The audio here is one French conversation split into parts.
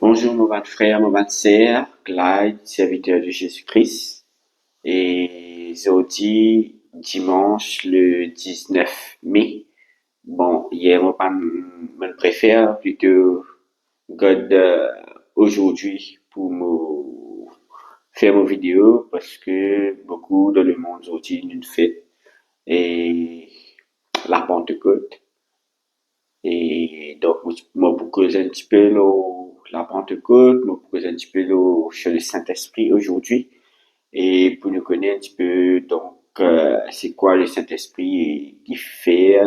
Bonjour, mon bas frère, mon bas sœur, Clyde, serviteur de Jésus-Christ. Et aujourd'hui, dimanche, le 19 mai. Bon, hier, mon pas me préfère plutôt God aujourd'hui pour me faire mon vidéo parce que beaucoup dans le monde aujourd'hui nous fait et la Pentecôte. Et donc, moi, pour causer un petit peu la Pentecôte, moi, pour causer un petit peu sur le Saint-Esprit aujourd'hui, et pour nous connaître un petit peu, donc, c'est quoi le Saint-Esprit et qui fait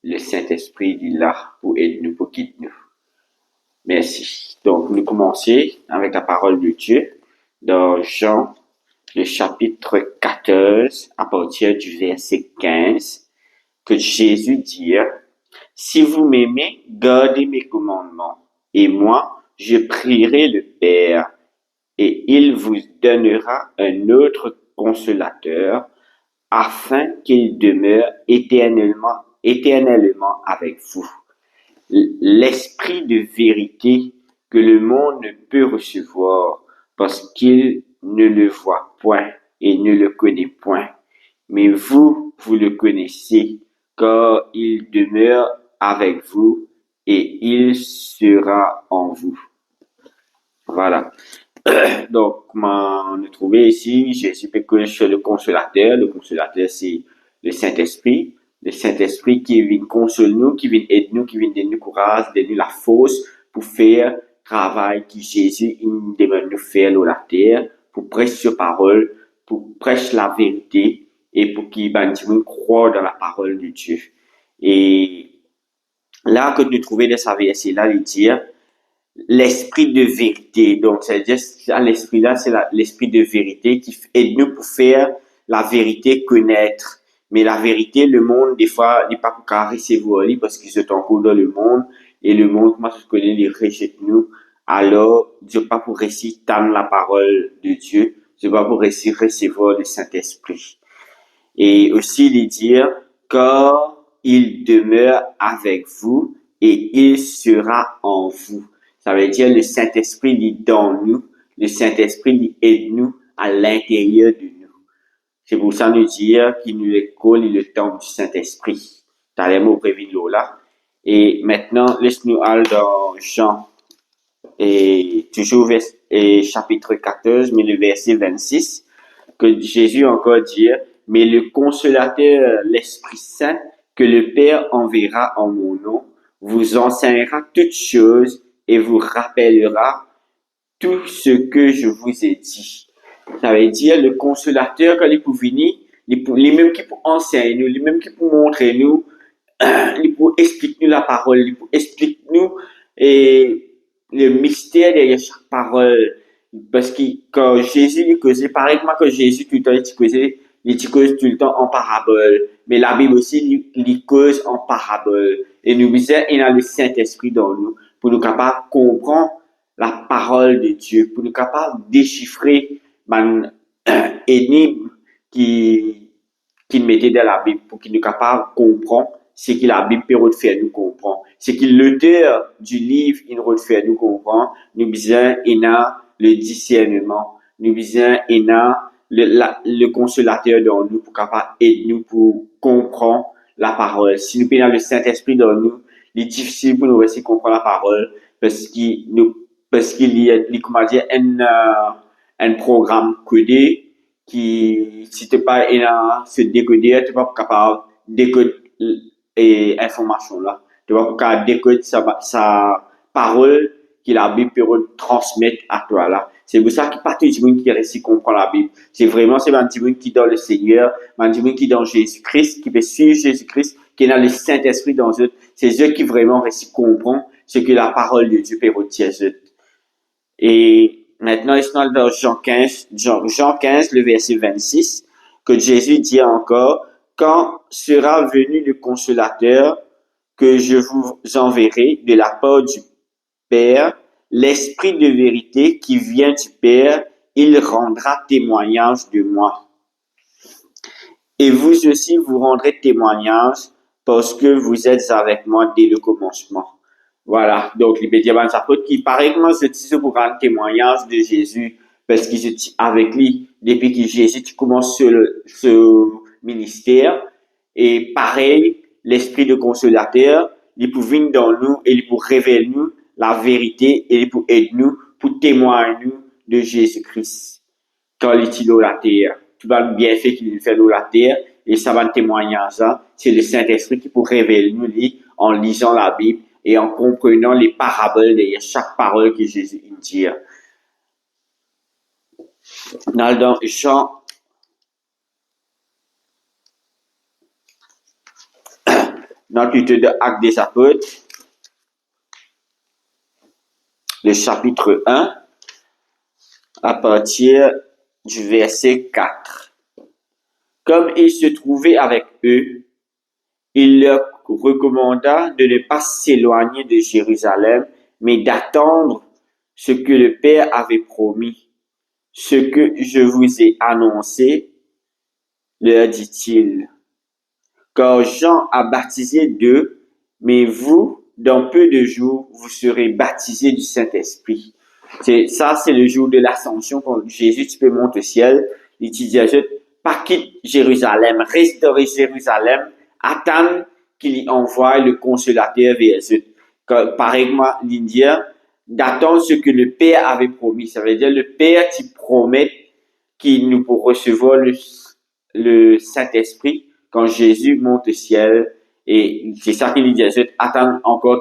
le Saint-Esprit il est là pour aider nous, pour guider nous. Merci. Donc, nous commençons avec la parole de Dieu dans Jean, le chapitre 14, à partir du verset 15, que Jésus dit: si vous m'aimez, gardez mes commandements. Et moi, je prierai le Père, et il vous donnera un autre consolateur, afin qu'il demeure éternellement avec vous. L'esprit de vérité que le monde ne peut recevoir, parce qu'il ne le voit point et ne le connaît point. Mais vous, vous le connaissez, car il demeure avec vous et il sera en vous. Voilà. Donc, comment on a trouvé ici, Jésus peut sur le consolateur. Le consolateur, c'est le Saint-Esprit. Le Saint-Esprit qui vient consoler nous, qui vient aider nous, qui vient donner nous courage, donner nous la force pour faire le travail que Jésus il demande nous faire sur la terre, pour prêcher sa parole, pour prêcher la vérité et pour qu'il nous croire dans la parole de Dieu. Et là, que nous trouvons dans sa verset-là, il dit l'esprit de vérité. Donc, c'est-à-dire, l'esprit-là, c'est l'esprit de vérité qui aide nous pour faire la vérité connaître. Mais la vérité, le monde, des fois, n'est pas pour caresser parce qu'ils sont encore dans le monde, et le monde, comment se connaît, les rejette nous. Alors, Dieu pas pour réussir dans la parole de Dieu, Dieu pas pour réussir recevoir le Saint-Esprit. Et aussi, il dit, car il demeure avec vous et il sera en vous. Ça veut dire le Saint-Esprit est dans nous, le Saint-Esprit aide nous à l'intérieur de nous. C'est pour ça nous dire qu'il nous école le temps du Saint-Esprit. T'as les mots prévus là. Et maintenant, laisse-nous aller dans Jean, et toujours chapitre 14, mais le verset 26, que Jésus encore dit, mais le consolateur, l'Esprit Saint, que le Père enverra en mon nom, vous enseignera toutes choses et vous rappellera tout ce que je vous ai dit. Ça veut dire le consolateur, quand il peut venir, les mêmes qui peut enseigner nous, les mêmes qui peut montrer nous, il peut expliquer nous la parole, il peut expliquer nous et le mystère derrière chaque parole. Parce que quand Jésus lui causait, pareil que Jésus tout le temps il cause tout le temps en parabole. Mais la Bible aussi il cause en parabole. Et nous disons, il a le Saint-Esprit dans nous pour nous capables de comprendre la parole de Dieu, pour nous capables de déchiffrer une énigme qu'il mettait dans la Bible, pour qu'il nous capables de comprendre ce que la Bible peut faire nous comprendre. Ce que l'auteur du livre, il nous faire nous comprendre. Nous disons, il a le discernement. Nous disons, il a le consolateur dans nous pour capable aider nous pour comprendre la parole. Si nous prenons le Saint-Esprit dans nous, il est difficile pour nous aussi comprendre la parole parce qu'il y a, comment dire, un programme codé qui, si t'es pas se décoder, t'es pas capable de décoder et information là. Tu vas pouvoir décoder sa parole que la Bible peut transmettre à toi là. C'est pour ça qu'il n'y a pas tout le monde qui réussit à comprendre la Bible. C'est un petit monde qui est dans le Seigneur, un petit monde qui est dans Jésus-Christ, qui peut suivre Jésus-Christ, qui est dans le Saint-Esprit dans eux. C'est eux qui vraiment réussissent à comprendre ce que la parole de Dieu peut retirer eux. Et maintenant, ils sont dans Jean 15, le verset 26, que Jésus dit encore, quand sera venu le consolateur que je vous enverrai de la part du Père, l'Esprit de vérité qui vient du Père, il rendra témoignage de moi. Et vous aussi, vous rendrez témoignage parce que vous êtes avec moi dès le commencement. Voilà, donc les médias apôtres qui, pareillement, se disent pour rendre témoignage de Jésus, parce qu'ils étaient avec lui depuis que Jésus commence ce ministère. Et pareil, l'esprit de consolateur, il pour venir dans nous et il pour révéler nous la vérité et il pour aider nous, pour témoigner nous de Jésus-Christ quand il est sur la terre. Tout le bienfait qu'il fait sur la terre, et ça va témoigner ça, c'est le Saint-Esprit qui peut révéler nous en lisant la Bible et en comprenant les paraboles derrière chaque parole que Jésus dit. Dans Jean, dans le titre de Actes des Apôtres, le chapitre 1, à partir du verset 4. Comme il se trouvait avec eux, il leur recommanda de ne pas s'éloigner de Jérusalem, mais d'attendre ce que le Père avait promis. Ce que je vous ai annoncé, leur dit-il. Car Jean a baptisé d'eux, mais vous, dans peu de jours, vous serez baptisés du Saint-Esprit. C'est le jour de l'ascension, quand Jésus tu peux monter au ciel. Il dit à Jésus, pas quitte Jérusalem, reste dans Jérusalem, attends qu'il y envoie le consolateur vers eux. Pareillement, l'Indien, d'attendre ce que le Père avait promis. Ça veut dire, le Père tu promet qu'il nous pour recevoir le Saint-Esprit quand Jésus monte au ciel. Et c'est ça qu'il dit à Jésus, attends encore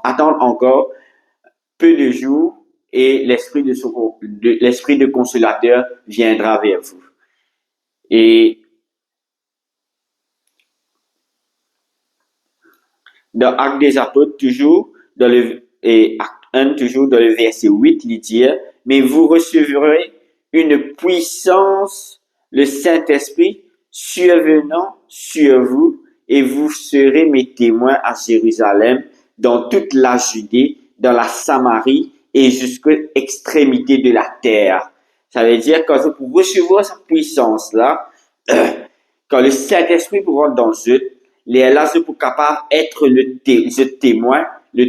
attendre encore peu de jours et l'esprit de consolateur viendra vers vous. Et dans Actes des Apôtres, toujours, Acte 1, toujours dans le verset 8, il dit, mais vous recevrez une puissance, le Saint-Esprit, survenant sur vous, et vous serez mes témoins à Jérusalem, dans toute la Judée, dans la Samarie et jusqu'à l'extrémité de la terre. Ça veut dire que pour recevoir cette puissance-là, quand le Saint-Esprit pour rentrer dans eux, les là, c'est pour capable être le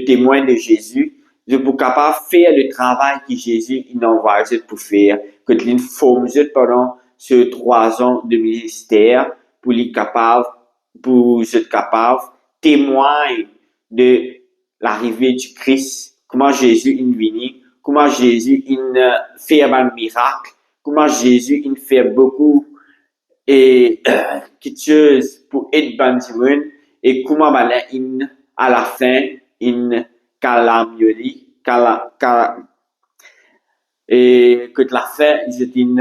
témoin de Jésus, c'est pour capable faire le travail que Jésus il envoie pour faire, que il forme pendant ces 3 ans de ministère pour être capable témoigner de l'arrivée du Christ, comment Jésus est venu, comment Jésus il fait un miracle, comment Jésus il fait beaucoup et quelque chose pour aider Bandimun et comment il à la fin il calamioli et que la fin il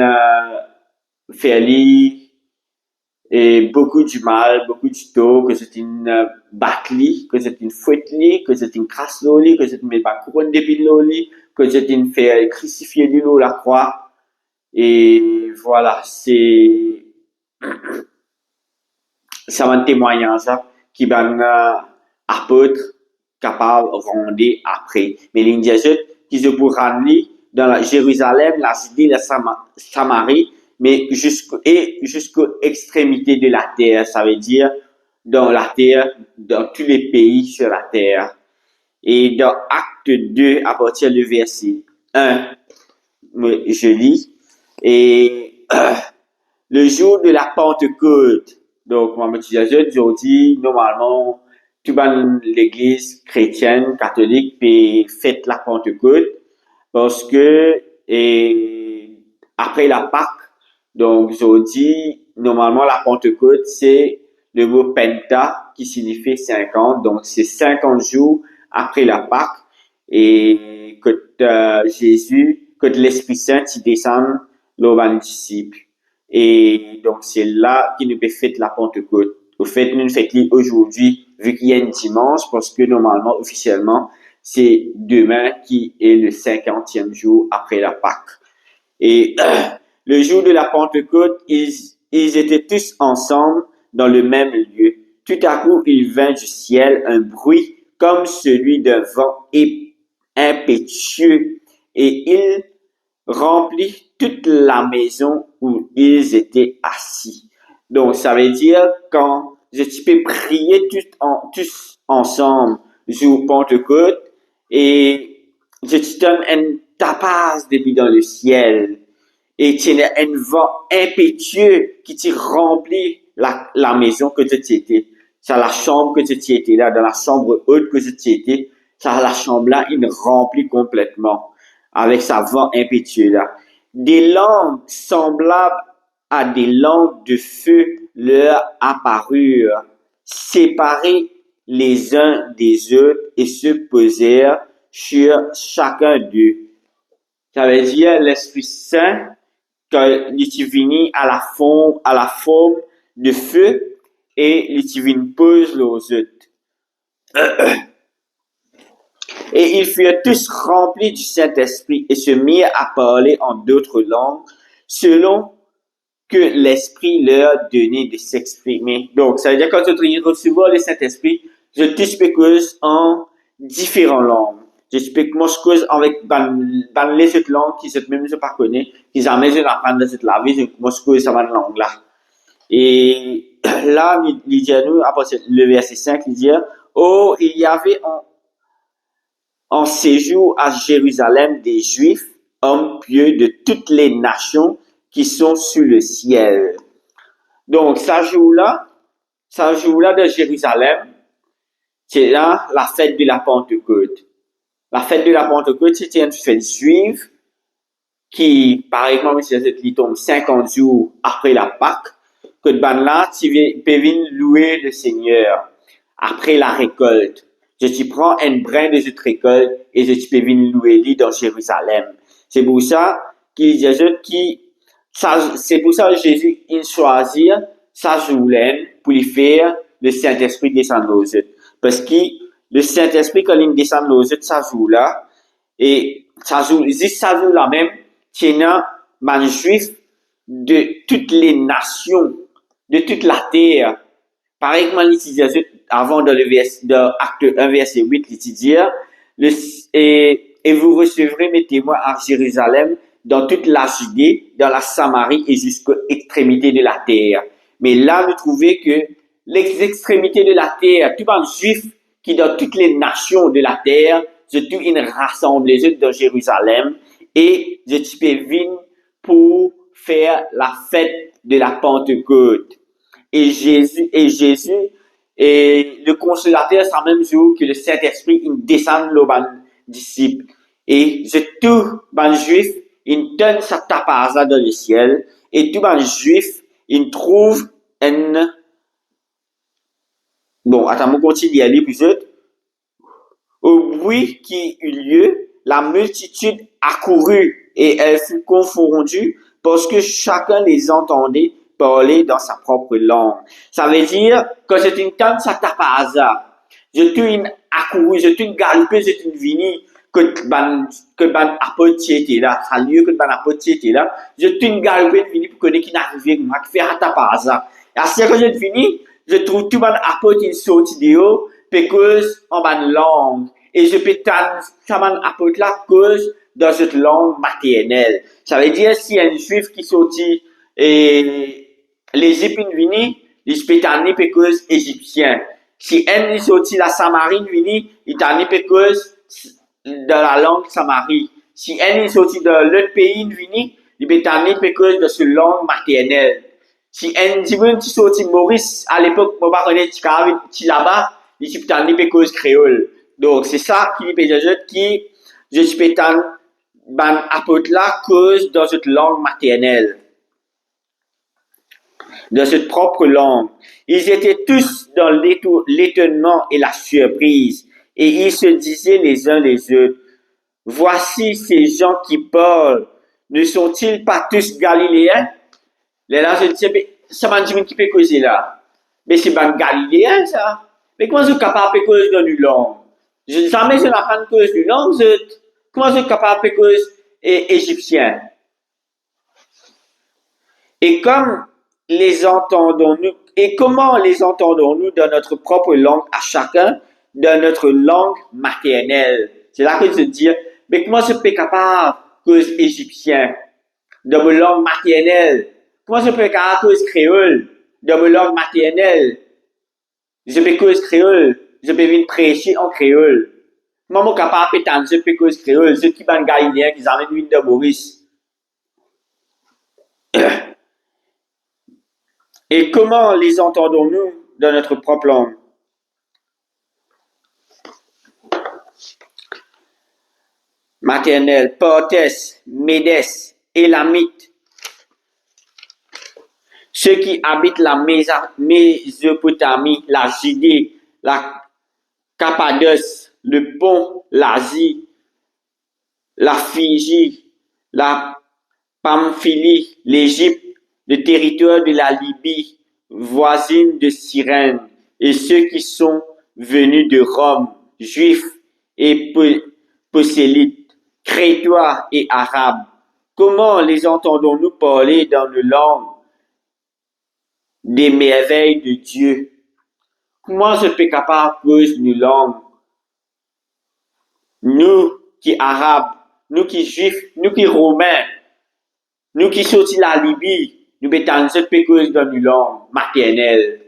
fait lui et beaucoup du mal, beaucoup du tort, que c'est une batli, que c'est une fouette que c'est une crasse loli, que c'est une couronne d'épines loli, que c'est une fait crucifier du lot la croix. Et voilà, ça va un témoignage qui va un apôtre capable de rendre après. Mais l'Indien qui se pourra ramener dans la Jérusalem, la Judée, la Samarie, mais jusqu'à l'extrémité de la terre, ça veut dire dans la terre, dans tous les pays sur la terre. Et dans Acte 2, à partir du verset 1, je lis, et le jour de la Pentecôte, donc moi je dis normalement tout l'église chrétienne catholique peut fête la Pentecôte parce que après la Pâque, donc je dis normalement la Pentecôte c'est le mot penta qui signifie 50, donc c'est 50 jours après la Pâque et que Jésus, que l'Esprit Saint il descend l'homme disciple. Et donc, c'est là qu'il nous peut fêter la Pentecôte. Au fait, nous fêtons aujourd'hui, vu qu'il y a un dimanche, parce que normalement, officiellement, c'est demain qui est le 50e jour après la Pâque. Et le jour de la Pentecôte, ils étaient tous ensemble dans le même lieu. Tout à coup, il vint du ciel un bruit comme celui d'un vent impétueux et il remplit toute la maison où ils étaient assis. Donc, ça veut dire quand je peux prier tous ensemble jour Pentecôte, et je te donne une tapasse depuis dans le ciel, et tu as un vent impétueux qui te remplit la maison que tu étais. C'est la chambre que tu étais là, dans la chambre haute que tu étais. Ça, la chambre là, il remplit complètement avec sa vent impétueux là. Des langues semblables à des langues de feu leur apparurent, séparées les uns des autres et se posèrent sur chacun d'eux. Ça veut dire l'Esprit Saint, quand il est venu à la forme de feu et il est venu pose aux autres. Et ils furent tous remplis du Saint-Esprit et se mirent à parler en d'autres langues selon que l'Esprit leur donnait de s'exprimer. Donc, ça veut dire quand tu recevoir le Saint-Esprit, je t'explique en différentes langues. J'explique moi cause avec dans les autres langues qui cette même je pas connais, qu'ils amènent à apprendre de cette la vie, moi cause ça va langue là. Et là, il dit à nous, après le verset 5, il dit, oh, il y avait en séjour à Jérusalem des Juifs, hommes pieux de toutes les nations qui sont sur le ciel. Donc, ça jour-là de Jérusalem, c'est là la fête de la Pentecôte. La fête de la Pentecôte, c'était une fête juive qui, par exemple, qui tombe 50 jours après la Pâque, que ben là, tu peux venir louer le Seigneur après la récolte. Je te prends un brin de cette récolte et je peux venir louer lui dans Jérusalem. C'est pour ça qu'il y a c'est pour ça que Jésus, il choisit sa journée pour lui faire le Saint-Esprit descendre aux autres. Parce que le Saint-Esprit, quand il descend aux autres, ça joue là, et ça joue là même, tiens, man juif de toutes les nations, de toute la terre. Par exemple, l'utilisation, avant dans le acte 1, verset 8, l'utilisateur, et vous recevrez mes témoins à Jérusalem, dans toute la Judée, dans la Samarie et jusqu'aux extrémités de la terre. Mais là, vous trouvez que les extrémités de la terre, tout le monde juif qui dans toutes les nations de la terre, je tout une rassemble les autres dans Jérusalem et je peux venir pour faire la fête de la Pentecôte. Et Jésus, et le consolateur, c'est le même jour que le Saint-Esprit, il descend le disciple. Et je tout, ban juif, il donne sa tapaza dans le ciel, et tout ban juif, il trouve un, bon, attends, on continue à lire plus autres. Au bruit qui eut lieu, la multitude accourut et elle fut confondue parce que chacun les entendait parler dans sa propre langue. Ça veut dire que c'est une tante, ça tape à hasard. Je suis une accouru, je suis une galopée, je suis une vini que ban apôtre était là. Ça lieu que ban apôtre était là. Je suis une galopée de vini pour connaître qui n'arrive pas, qui fait un tape à hasard. Et à ce que je finis, je trouve tout ban apôtre une sortie de haut, parce en ban langue. Et je peux ça ban apôtre là cause dans cette langue maternelle. Ça veut dire si un juif qui sortit et les épines vini, les spétani pécose égyptien. Si un sorti la Samarine vini, il tani pécose dans la langue Samarie. Si un sorti de l'autre pays vini, il peut tani pécose de cette langue maternelle. Si un dimanche qui sorti Maurice, à l'époque, on va connaître qui là-bas, il peut tani pécose créole. Donc, c'est ça qui peut dire qui, je peux tani, ban apôtre là, cause dans cette langue maternelle. Dans cette propre langue. Ils étaient tous dans l'étonnement et la surprise, et ils se disaient les uns les autres, voici ces gens qui parlent, ne sont-ils pas tous galiléens? Là, je disais, mais ça m'a dit qui peut causer là. Mais c'est pas galiléen, ça. Mais comment je suis capable de causer dans une langue? Jamais je n'apprends de cause d'une langue, comment je suis capable de causer égyptien? Et comme les entendons-nous, et comment les entendons-nous dans notre propre langue à chacun, dans notre langue maternelle? C'est là que je dis, mais comment je peux être capable cause égyptien, dans ma langue maternelle? Comment je peux être capable cause créole, dans ma langue maternelle? Je peux cause créole, je peux venir prêcher en créole. Comment capable pétendre je peux cause créole, ceux qui ban Galilée, qui amènent l'huile de Maurice. Et comment les entendons-nous dans notre propre langue? Maternelle, Portes, Médès, Élamite, ceux qui habitent la Mésopotamie, la Judée, la Cappadoce, le Pont, l'Asie, la Phrygie, la Pamphylie, l'Égypte, le territoire de la Libye, voisine de Cyrène, et ceux qui sont venus de Rome, juifs et prosélytes, crétois et arabes. Comment les entendons-nous parler dans nos langues des merveilles de Dieu? Comment je peux capable de nos langues? Nous qui arabes, nous qui juifs, nous qui romains, nous qui sortis de la Libye, nous mettons cette pécuse dans nos langues maternelles.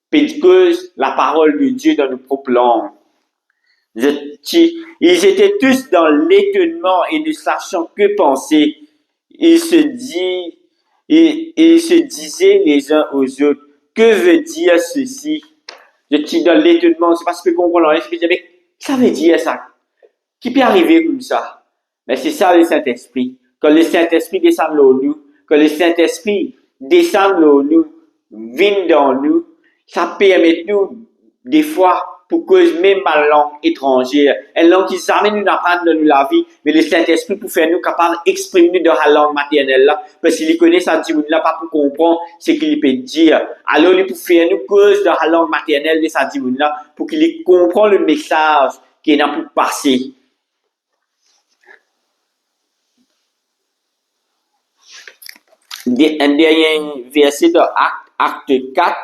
Pécuse la parole de Dieu dans nos propres langues. Ils étaient tous dans l'étonnement et ne sachant que penser. Ils se disaient les uns aux autres, que veut dire ceci? Je suis dans l'étonnement, c'est parce que comprendre rien. Je me disais, mais ça veut dire ça? Qui peut arriver comme ça? Mais c'est ça le Saint-Esprit. Quand le Saint-Esprit descend dans nous, quand le Saint-Esprit descend dans nous, vient dans nous, ça permet nous, des fois, pour cause même ma langue étrangère, une langue qui jamais nous apprend dans la vie, mais le Saint-Esprit pour faire nous capables d'exprimer dans la langue maternelle là, parce qu'il connaît ça dit là pas pour comprendre ce qu'il peut dire. Alors il peut faire nous cause dans la langue maternelle de ça dit là, pour qu'il comprend le message qu'il a pour passer. Un dernier verset de Acte 4,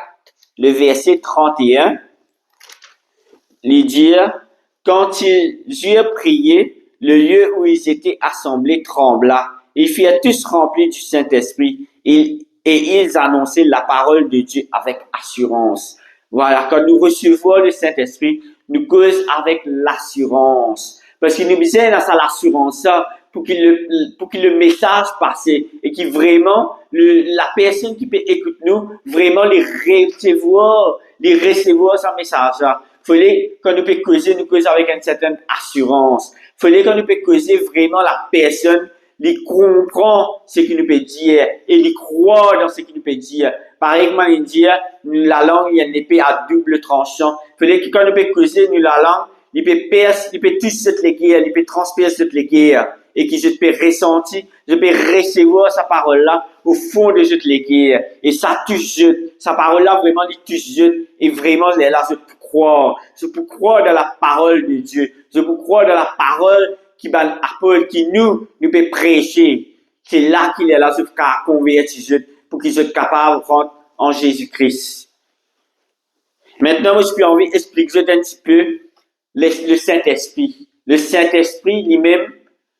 le verset 31, il dit, quand ils eurent prié, le lieu où ils étaient assemblés trembla. Ils furent tous remplis du Saint-Esprit et ils annonçaient la parole de Dieu avec assurance. Voilà, quand nous recevons le Saint-Esprit, nous causons avec l'assurance. Parce qu'il nous disait dans l'assurance pour que le message passe et que vraiment la personne qui peut écouter nous, vraiment les recevoir ce message-là. Fallait qu'on nous peut causer, nous causer avec une certaine assurance. Fallait qu'on nous peut causer vraiment la personne, les comprend ce qu'il nous peut dire et les croire dans ce qu'il nous peut dire. Par exemple, il dit, la langue, il y a une épée à double tranchant. Fallait que quand nous peut causer, nous la langue, il peut percer, il peut toucher cette guerre, il peut transpercer cette guerre. Et que je peux ressentir, je peux recevoir sa parole-là au fond de cette guerre. Et ça touche, sa parole-là vraiment, il touche, et vraiment, elle est là, je peux croire. Je peux croire dans la parole de Dieu. Je peux croire dans la parole qui va apôtre, qui nous peut prêcher. C'est là qu'il est là, je peux convertir, pour qu'il soit capable de rentrer en Jésus-Christ. Maintenant, moi, je peux envie d'expliquer un petit peu le Saint-Esprit. Le Saint-Esprit lui-même,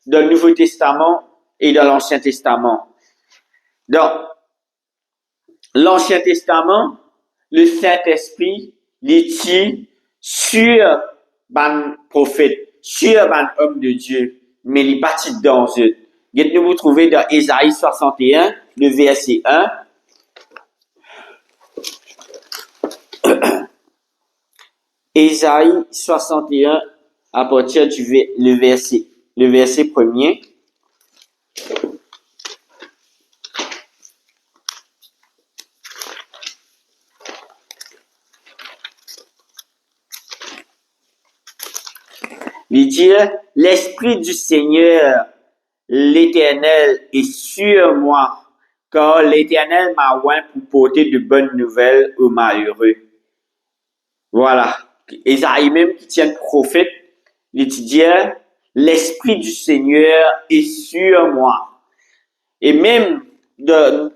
dans le Nouveau Testament et dans l'Ancien Testament. Dans l'Ancien Testament, le Saint-Esprit est sur un prophète, sur un homme de Dieu, mais il est bâti dans eux. Vous trouvez dans Ésaïe 61, le verset 1. Ésaïe 61, à partir du le verset premier. Il dit, l'Esprit du Seigneur, l'Éternel, est sur moi, car l'Éternel m'a oint pour porter de bonnes nouvelles aux malheureux. Voilà. Ésaïe même qui tient le prophète, il dit, l'Esprit du Seigneur est sur moi. Et même de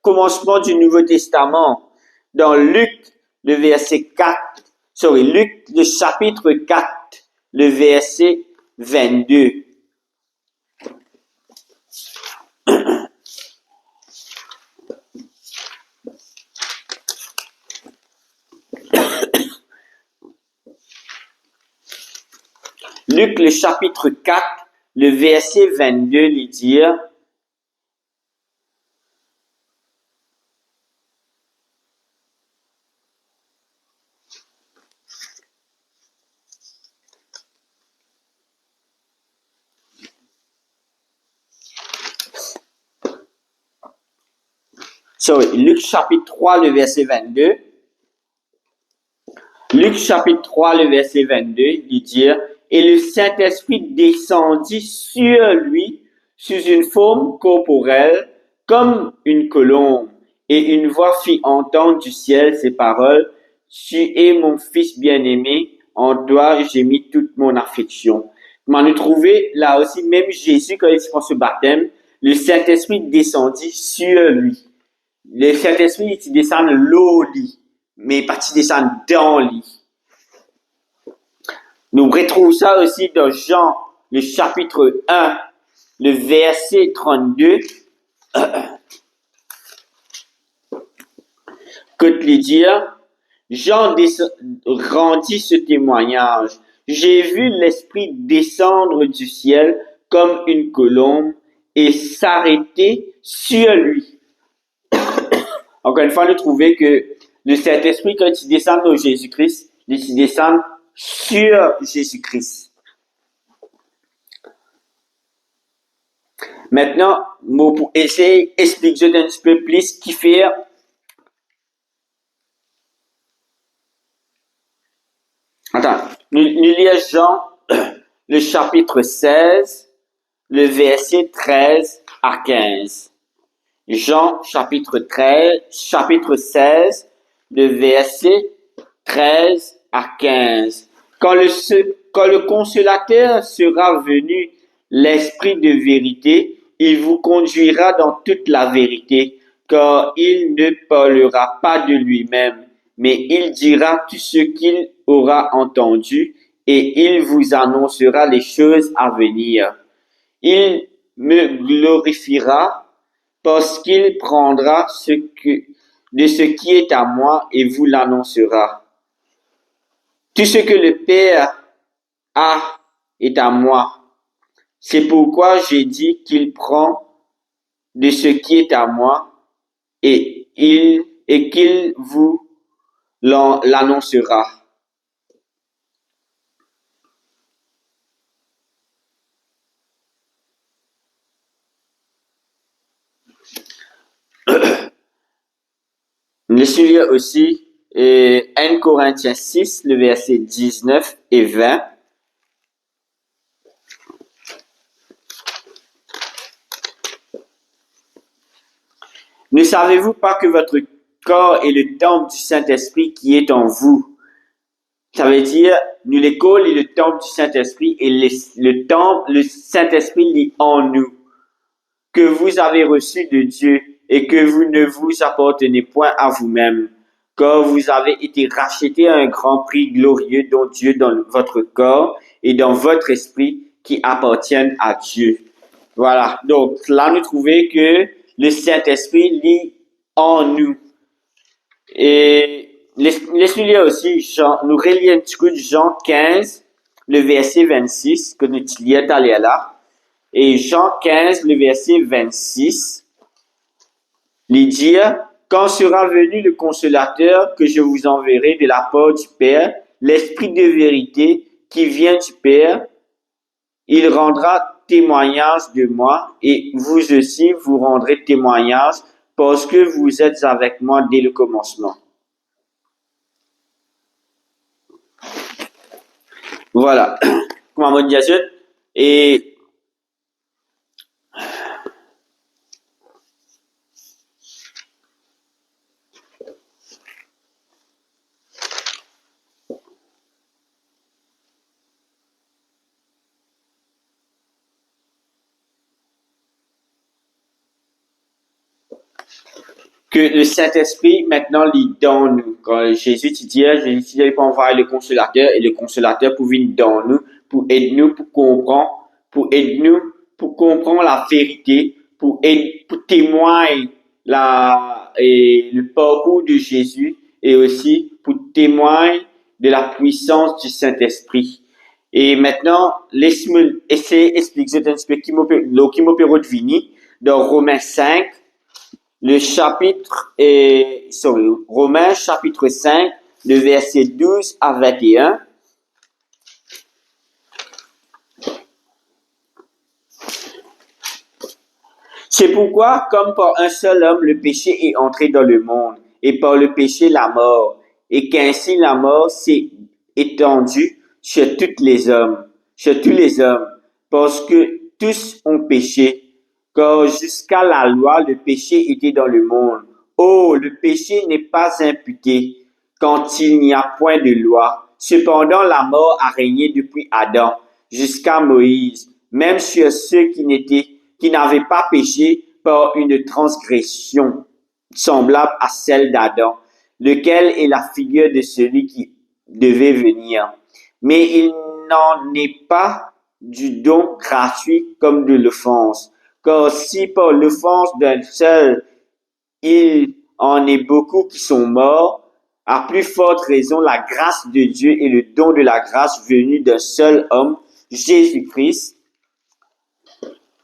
commencement du Nouveau Testament, dans Luc, le chapitre 4, le verset 22. Luc, le chapitre 4, le verset 22, il dit, Luc chapitre 3, le verset 22. Luc chapitre 3, le verset 22, il dit, et le Saint-Esprit descendit sur lui sous une forme corporelle comme une colombe, et une voix fit entendre du ciel ces paroles, tu es mon fils bien-aimé, en toi j'ai mis toute mon affection. Comment nous trouver là aussi, même Jésus, quand il se prend ce baptême, le Saint-Esprit descendit sur lui. Le Saint-Esprit, il descend l'eau lit, mais pas il descend dans lit. Nous retrouvons ça aussi dans Jean, le chapitre 1, le verset 32. Que te dire, Jean rendit ce témoignage. J'ai vu l'Esprit descendre du ciel comme une colombe et s'arrêter sur lui. Encore une fois, nous trouvons que le Saint-Esprit, quand il descend dans Jésus-Christ, il descend sur Jésus-Christ. Maintenant, pour essayer d'expliquer un petit peu plus ce qui fait. Attends, nous lisons Jean, le chapitre 16, le verset 13 à 15. Jean, chapitre 16, le verset 13 à 15. Quand le consolateur sera venu, l'Esprit de vérité, il vous conduira dans toute la vérité, car il ne parlera pas de lui-même, mais il dira tout ce qu'il aura entendu, et il vous annoncera les choses à venir. Il me glorifiera, parce qu'il prendra de ce qui est à moi et vous l'annoncera. Tout ce que le Père a est à moi. C'est pourquoi j'ai dit qu'il prend de ce qui est à moi et qu'il vous l'annoncera. Le sujet aussi est 1 Corinthiens 6, le verset 19 et 20. Ne savez-vous pas que votre corps est le temple du Saint-Esprit qui est en vous? Ça veut dire, nous l'école est le temple du Saint-Esprit et le Saint-Esprit est en nous, que vous avez reçu de Dieu et que vous ne vous appartenez point à vous-même, car vous avez été rachetés à un grand prix glorieux dont Dieu dans votre corps et dans votre esprit qui appartiennent à Dieu. Voilà. Donc, là, nous trouvons que le Saint-Esprit lit en nous. Et laisse-nous lire aussi, nous relisons un petit coup de Jean 15, le verset 26, que nous lisons là. Et Jean 15, le verset 26, il dit, quand sera venu le consolateur que je vous enverrai de la part du Père, l'Esprit de vérité qui vient du Père, il rendra témoignage de moi et vous aussi vous rendrez témoignage parce que vous êtes avec moi dès le commencement. Voilà. Comment on dit ça? Et que le Saint-Esprit maintenant lit dans nous. Quand Jésus dit, Jésus dit, on va le consolateur et le consolateur pour venir dans nous, pour aider nous, pour aider nous, pour comprendre la vérité, pour témoigner le parcours de Jésus et aussi pour témoigner de la puissance du Saint-Esprit. Et maintenant, laisse-moi essayer d'expliquer un petit peu qui m'opère vini dans Romains 5, le chapitre Romains chapitre 5, le verset 12 à 21. C'est pourquoi, comme par un seul homme, le péché est entré dans le monde, et par le péché la mort, et qu'ainsi la mort s'est étendue sur tous les hommes, parce que tous ont péché, car jusqu'à la loi, le péché était dans le monde. Oh, le péché n'est pas imputé quand il n'y a point de loi. Cependant, la mort a régné depuis Adam jusqu'à Moïse, même sur ceux qui n'avaient pas péché par une transgression semblable à celle d'Adam, lequel est la figure de celui qui devait venir. Mais il n'en est pas du don gratuit comme de l'offense. Car si par l'offense d'un seul, il en est beaucoup qui sont morts, à plus forte raison, la grâce de Dieu et le don de la grâce venu d'un seul homme, Jésus-Christ,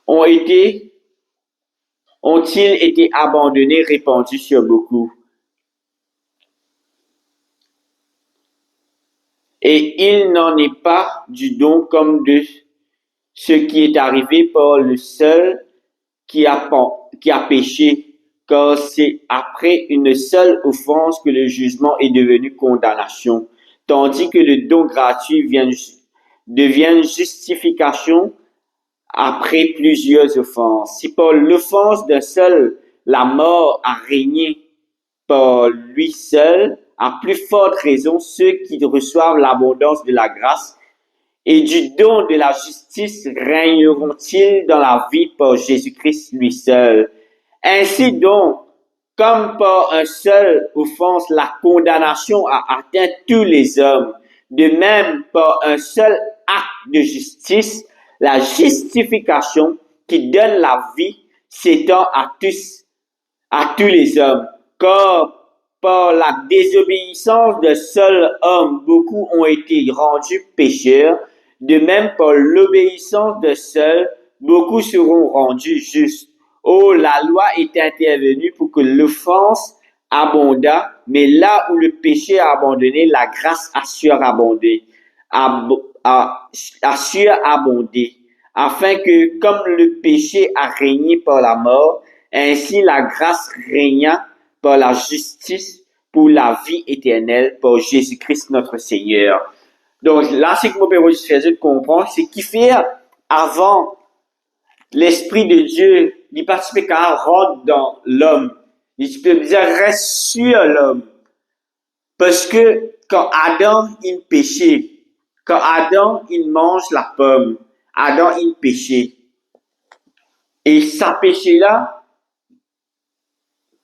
ont-ils été abandonnés, répandus sur beaucoup. Et il n'en est pas du don comme de ce qui est arrivé par le seul qui a péché, car c'est après une seule offense que le jugement est devenu condamnation, tandis que le don gratuit devient justification après plusieurs offenses. Si par l'offense d'un seul, la mort a régné par lui seul, à plus forte raison, ceux qui reçoivent l'abondance de la grâce et du don de la justice régneront-ils dans la vie par Jésus-Christ lui seul. Ainsi donc, comme par un seul offense, la condamnation a atteint tous les hommes, de même par un seul acte de justice, la justification qui donne la vie s'étend à tous les hommes. Car par la désobéissance d'un seul homme, beaucoup ont été rendus pécheurs, de même par l'obéissance d'un seul, beaucoup seront rendus justes. Oh, la loi est intervenue pour que l'offense abondât, mais là où le péché a abandonné, la grâce assure abonder, assure abonder, afin que, comme le péché a régné par la mort, ainsi la grâce régna par la justice pour la vie éternelle par Jésus-Christ notre Seigneur. Donc là, c'est que mon père de comprendre, c'est qu'il fait avant l'Esprit de Dieu, il participe quand rentre dans l'homme. Il peut dire reste sur l'homme. Parce que quand Adam, il péchait, quand Adam, il mange la pomme, Adam, il péchait. Et sa péché là,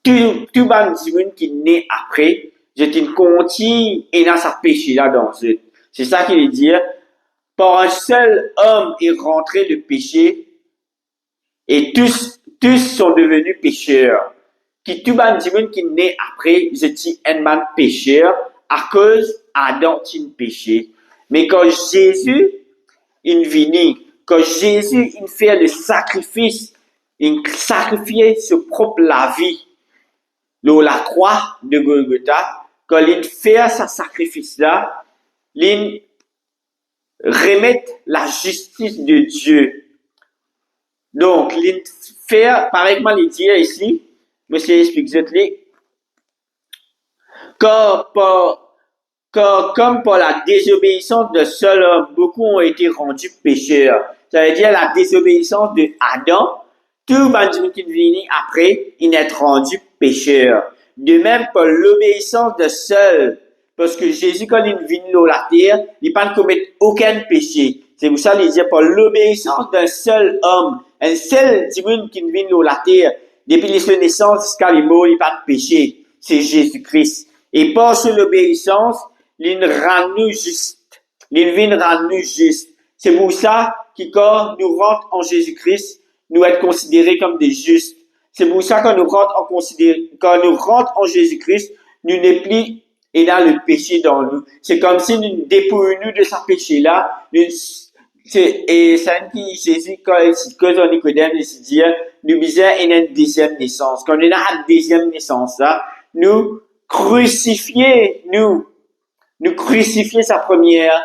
tout ban divine qui naît après, je te continue et dans sa péché là dans eux. C'est ça qu'il veut dire. Par un seul homme est rentré le péché et tous sont devenus pécheurs. Qui tout ban divine qui naît après, je dis un man pécheur à cause Adam il péché. Mais quand Jésus il vient, quand Jésus il fait le sacrifice, il sacrifiait sa propre la vie. La croix de Golgotha, quand il fait ce sacrifice-là, il remet la justice de Dieu. Donc, il fait, pareillement, il dit ici, monsieur explique comme par la désobéissance de seul homme, beaucoup ont été rendus pécheurs. Ça veut dire la désobéissance de Adam, tout Benjamin qui vient après, il est rendu pécheur. De même, par l'obéissance de seul, parce que Jésus, quand il vient sur la terre, il ne commet aucun péché. C'est pour ça qu'il dit par l'obéissance d'un seul homme, un seul divin qui vient sur la terre, depuis sa naissance jusqu'à la mort, il n'y a pas de péché. C'est Jésus-Christ. Et par son obéissance, il rend nous juste. Il vient rendre nous juste. C'est pour ça que quand nous rentrons en Jésus-Christ, nous être considérés comme des justes. C'est pour ça que quand nous rentrons en Jésus-Christ, nous n'est plus et dans le péché dans nous. C'est comme si nous dépouillons de ce péché-là. Et ça dit Jésus, quand on Nicodème, il se dit, nous disons, il y a une deuxième naissance. Quand on a une deuxième naissance, là, nous crucifier, nous crucifier sa première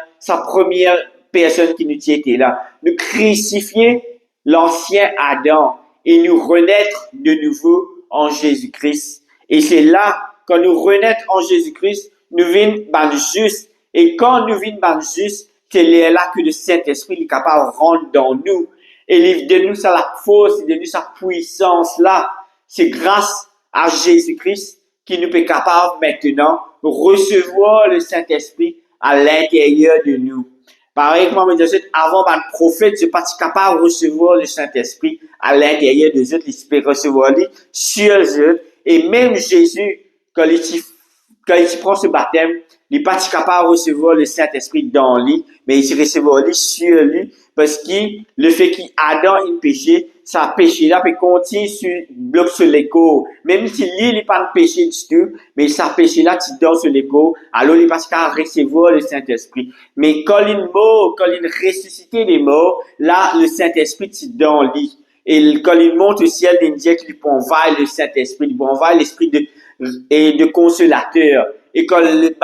personne qui nous était là. Nous crucifier l'ancien Adam et nous renaître de nouveau en Jésus-Christ. Et c'est là, quand nous renaître en Jésus-Christ, nous venons par juste. Et quand nous venons par juste, c'est là que le Saint-Esprit est capable de rentrer dans nous. Et il donne nous sa force, il donne nous sa puissance là. C'est grâce à Jésus-Christ qui nous est capable maintenant de recevoir le Saint-Esprit à l'intérieur de nous. Pareil que moi, je disais, avant, le prophète, je suis pas capable de recevoir le Saint-Esprit à l'intérieur de eux, il peut recevoir lui sur eux. Et même Jésus, quand il prend ce baptême, il n'est pas capable de recevoir le Saint-Esprit dans lui, mais il recevoir lui sur lui, parce que le fait qu'Adam ait péché, sa péché-là peut continuer sur bloc sur l'écho. Même si lui, il n'est pas de péché du tout, mais sa péché-là, tu dors sur l'écho, alors il n'est pas capable de recevoir le Saint-Esprit. Mais quand il mort, quand il ressuscité des morts, là, le Saint-Esprit, tu dans lui. Et quand il monte au ciel, il dit qu'il peut envahir le Saint-Esprit, il peut envahir l'esprit de consolateur. Et quand le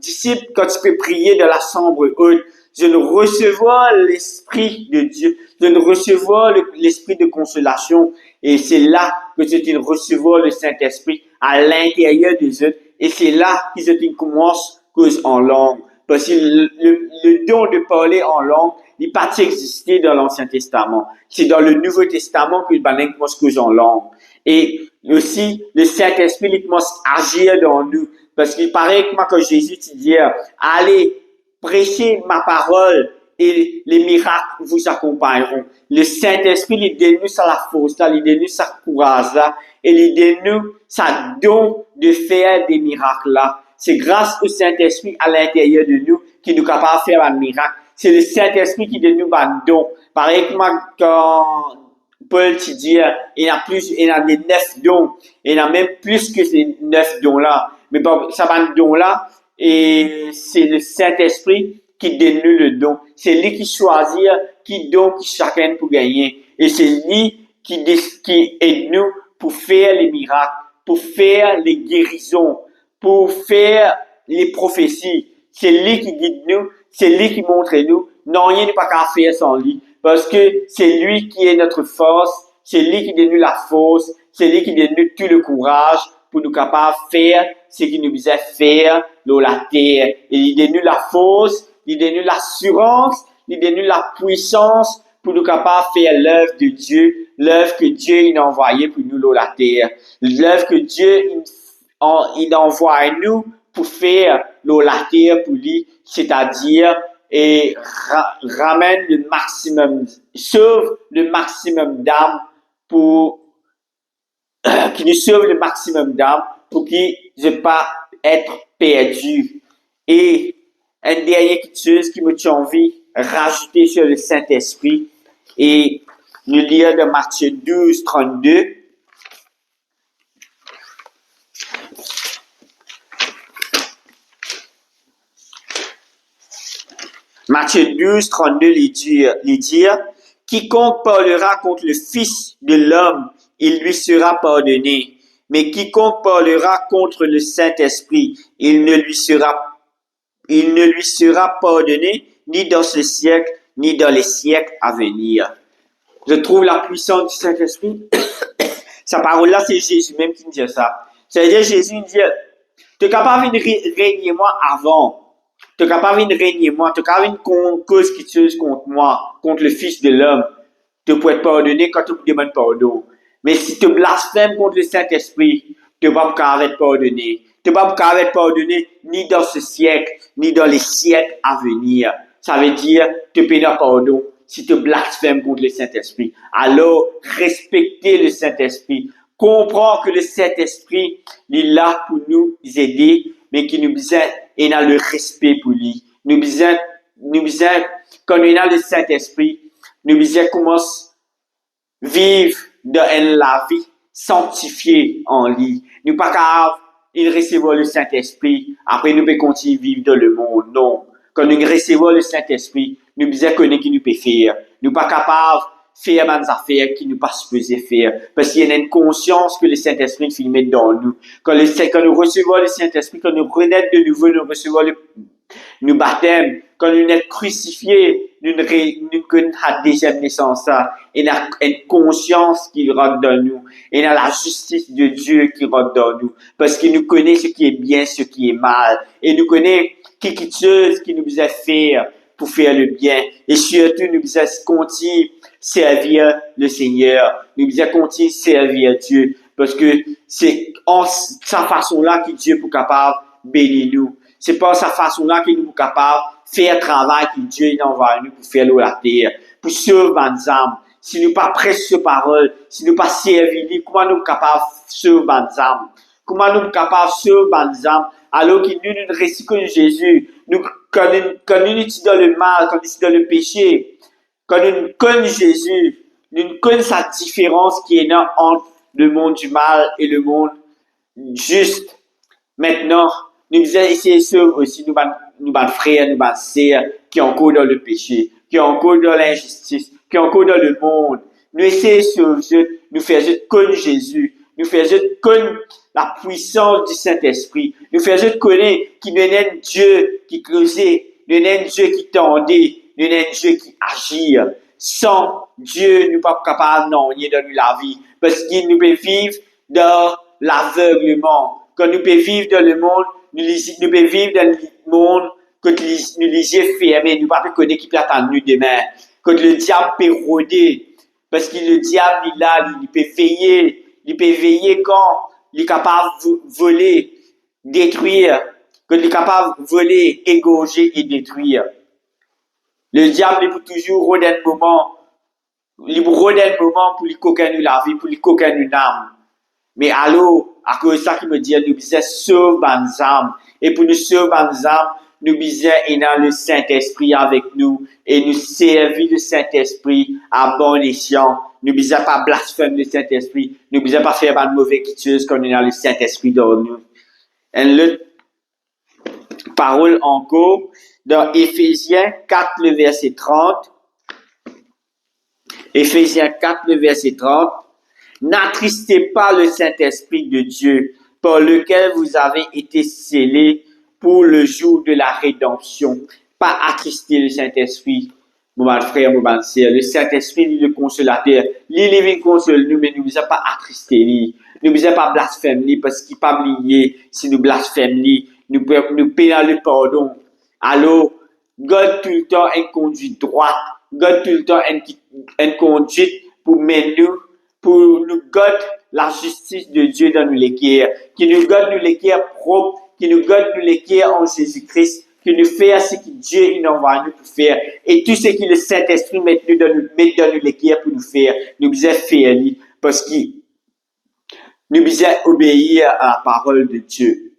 disciple, quand tu peux prier de la chambre haute, je ne recevoir l'Esprit de Dieu, je ne recevoir l'Esprit de consolation. Et c'est là que tu recevoir le Saint-Esprit à l'intérieur des eux. Et c'est là que tu commences cause en langue. Parce que le don de parler en langue, il n'a pas existé dans l'Ancien Testament. C'est dans le Nouveau Testament que le commence cause en langue. Et aussi, le Saint-Esprit, il commence à agir dans nous. Parce qu'il paraît que moi, quand Jésus te dit, allez, prêchez ma parole et les miracles vous accompagneront. Le Saint-Esprit, il donne nous sa la force là, il donne nous sa courage là, et il donne nous sa don de faire des miracles là. C'est grâce au Saint-Esprit à l'intérieur de nous qui nous capable de faire un miracle. C'est le Saint-Esprit qui donne nous un don. Pareil que moi, quand Paul te dit, il y a des 9 dons. Il y en a même plus que ces 9 dons-là. Mais bon, ça va un don-là, et c'est le Saint-Esprit qui donne nous le don. C'est lui qui choisit qui donne chacun pour gagner. Et c'est lui qui aide nous pour faire les miracles, pour faire les guérisons, pour faire les prophéties. C'est lui qui guide nous, c'est lui qui montre nous. Non, rien n'est pas qu'à faire sans lui. Parce que c'est lui qui est notre force, c'est lui qui donne nous la force, c'est lui qui donne nous tout le courage pour nous capables de faire ce qu'il nous disait faire dans la terre. Et il donne nous la force, il donne nous l'assurance, il donne nous la puissance pour nous capables de faire l'œuvre de Dieu, l'œuvre que Dieu il a envoyée pour nous dans la terre. L'œuvre que Dieu il envoie à nous pour faire dans la terre pour lui, c'est-à-dire et ramène le maximum, sauve le maximum d'âmes pour qui nous sauve le maximum d'âmes pour qu'ils ne pas être perdus. Et une dernière chose qui me tient envie rajouter sur le Saint-Esprit et nous lire de Matthieu 12, 32. Matthieu 12, 32, les dire, quiconque parlera contre le Fils de l'homme, il lui sera pardonné. Mais quiconque parlera contre le Saint-Esprit, il ne lui sera pardonné ni dans ce siècle, ni dans les siècles à venir. Je trouve la puissance du Saint-Esprit. Sa parole-là, c'est Jésus même qui nous dit ça. C'est-à-dire, Jésus nous dit, tu es capable de régner moi avant. Tu es capable de régner moi. Tu es capable de cause qui tue contre moi, contre le Fils de l'homme. Tu peux être pardonné quand tu me demandes pardon. Mais si tu blasphèmes contre le Saint-Esprit, tu ne vas pas être pardonné. Tu ne vas pas être pardonné ni dans ce siècle, ni dans les siècles à venir. Ça veut dire, tu peux pas pardon si tu blasphèmes contre le Saint-Esprit. Alors, respectez le Saint-Esprit. Comprends que le Saint-Esprit est là pour nous aider, mais qui nous besoin et a le respect pour lui. Nous besoin, quand on a le Saint-Esprit, nous besoin commencer vivre dans la vie sanctifiée en lui. Nous pas capable il recevoir le Saint-Esprit, après nous pouvons continuer à vivre dans le monde. Non. Quand nous recevons le Saint-Esprit, nous devons connaître qui nous peut faire. Nous pas capables de faire des affaires qui nous pas supposés faire. Parce qu'il y a une conscience que le Saint-Esprit fait mettre dans nous. Quand nous recevons le Saint-Esprit, quand nous renaissons de nouveau, nous recevons nous baptêmes, quand nous sommes crucifiés, nous connaissons la deuxième naissance, et nous avons une conscience qui rentre dans nous, et nous avons la justice de Dieu qui rentre dans nous, parce qu'il nous connaît ce qui est bien, ce qui est mal, et nous connaît quelque chose qui nous a fait pour faire le bien, et surtout nous devons continuer à servir le Seigneur, nous devons continuer à servir Dieu, parce que c'est en sa façon-là que Dieu est capable de bénir nous. C'est pas sa façon-là qu'il nous est capable de faire le travail que Dieu envoie nous pour faire l'eau la terre, pour sauver les âmes. Si nous pas prêcher sa parole, si nous pas servir lui, comment nous sommes capables de sauver les âmes? Comment nous sommes capables de sauver les âmes alors que nous récitons comme Jésus? Quand nous sommes dans le mal, quand nous sommes dans le péché, quand nous connaissons Jésus, nous connaissons sa différence qui est là entre le monde du mal et le monde juste. Maintenant, nous devons essayer de sauver aussi nos frères, nos sœurs qui sont encore dans le péché, qui sont encore dans l'injustice, qui sont encore dans le monde. Nous essayons de sauver, nous faire connaître Jésus, nous faire connaître la puissance du Saint-Esprit, nous faire connaître qu'il y a un Dieu qui creusait, il y a un Dieu qui tendait, il y a un Dieu qui agit. Sans Dieu, nous ne sommes pas capables de dans la vie, parce qu'il nous peut vivre dans l'aveuglement. Quand nous pouvons vivre dans le monde, nous pouvons vivre dans le monde quand nous les yeux fermés, nous ne pouvons pas connaître qui peut attendre nous demain. Quand le diable peut rôder, parce que le diable, il peut veiller quand il est capable de voler, détruire, quand il est capable de voler, égorger et détruire. Le diable, il peut toujours rôder un moment, pour lui coquiner la vie, pour lui coquiner une âme. Mais alors, à cause de ça qui me dit, nous devons sauver les âmes. Et pour nous sauver les âmes, nous devons avoir le Saint-Esprit avec nous et nous servir le Saint-Esprit à bon escient. Nous ne devons pas blasphémer le Saint-Esprit. Nous ne devons pas faire de mauvaises choses quand on a le Saint-Esprit dans nous. Une autre parole encore dans Éphésiens 4, le verset 30. Éphésiens 4, le verset 30. N'attristez pas le Saint-Esprit de Dieu, par lequel vous avez été scellés pour le jour de la rédemption. Pas attrister le Saint-Esprit, mon frère, mon sœur. Le Saint-Esprit, lui, le consolateur. Lui, il console nous, mais nous ne devons pas attrister lui. Nous ne devons pas blasphémer lui, parce qu'il n'est pas lié. Si nous blasphémons lui, nous payons le pardon. Alors, God tout le temps une conduite droite. God tout le temps une conduite pour mener nous, pour nous garder la justice de Dieu dans nos l'équerre, qui nous garde nous l'équerre propre, qui nous garde nous l'équerre en Jésus-Christ, qui nous fait ce que Dieu il envoie nous pour faire, et tout ce que le Saint-Esprit met dans nous l'équerre pour nous faire, nous devons faire lui, parce que nous devons obéir à la parole de Dieu.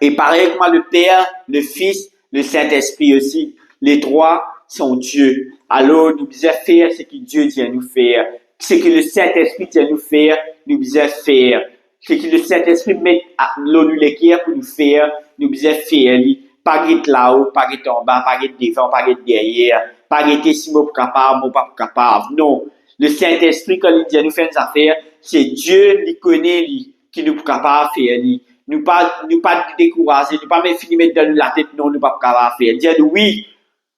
Et pareil comme le Père, le Fils, le Saint-Esprit aussi, les trois sont Dieu. Alors nous devons faire ce que Dieu dit à nous faire. Ce que le Saint-Esprit dit à nous faire, nous devons faire. Ce que le Saint-Esprit met à nous l'équerre pour nous faire, nous devons faire. Pas être là-haut, pas être en bas, pas être devant, pas être derrière, pas être si moi capable, moi pas capable. Non. Le Saint-Esprit, quand il dit à nous faire des affaires, c'est Dieu qui connaît, qui nous est capable de faire. Nous pas décourager, nous pas même finir mettre dans la tête, non, nous pas capable de faire. Dire oui.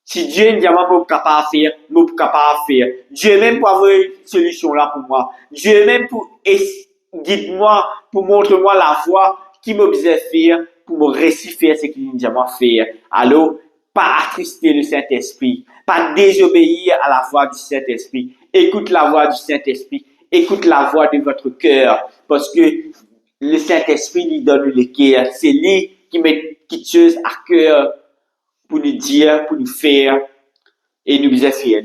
Si Dieu ne dit pas que capable de faire, nous sommes capables de faire. Dieu même pour avoir une solution là pour moi. Dieu même pour dites-moi, pour montrer-moi la voie qui me besoin faire pour me réussir faire ce qu'il nous dit à faire. Alors, pas attrister le Saint-Esprit, pas désobéir à la voix du Saint-Esprit. Écoute la voix du Saint-Esprit, écoute la voix de votre cœur, parce que le Saint-Esprit lui donne le cœur. C'est lui qui met quelque chose à cœur pour nous dire, pour nous faire, et nous devons faire.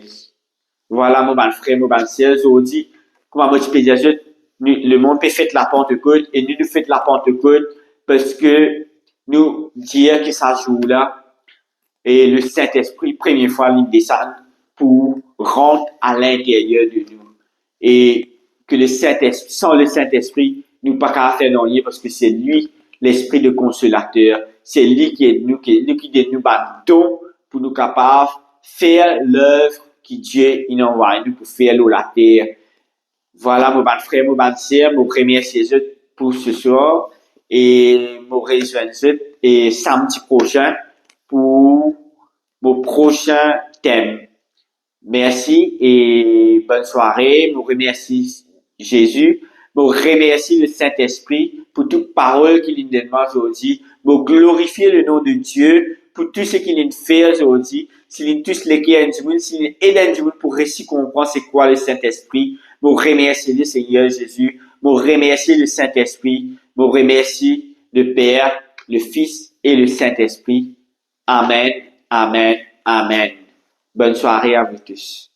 Voilà, mon bon frère, mon bon sœur, aujourd'hui, comment moi tu peux dire, le monde peut faire la Pentecôte, et nous faisons la Pentecôte, parce que nous dire que ça joue là, et le Saint-Esprit, première fois, il descend pour rentrer à l'intérieur de nous. Et que le Saint-Esprit, sans le Saint-Esprit, nous pas qu'à faire non, parce que c'est lui l'esprit de consolateur. C'est lui qui est nous, qui nous bâton pour nous capables faire l'œuvre que Dieu il envoie nous pour faire l'eau la terre. Voilà, mon bon frère, mon bonne sœur, mon remercie pour ce soir et mon rejoindre et samedi prochain pour mon prochain thème. Merci et bonne soirée. Je remercie Jésus. Je remercie le Saint-Esprit pour toute parole qu'il nous donne aujourd'hui. Je glorifier le nom de Dieu pour tout ce qu'il nous fait aujourd'hui. S'il nous tous les qui du monde, s'il aide du monde pour réussir comprendre c'est quoi le Saint-Esprit. Je remercie le Seigneur Jésus. Je remercie le Saint-Esprit. Je remercie le Père, le Fils et le Saint-Esprit. Amen, amen, amen. Bonne soirée à vous tous.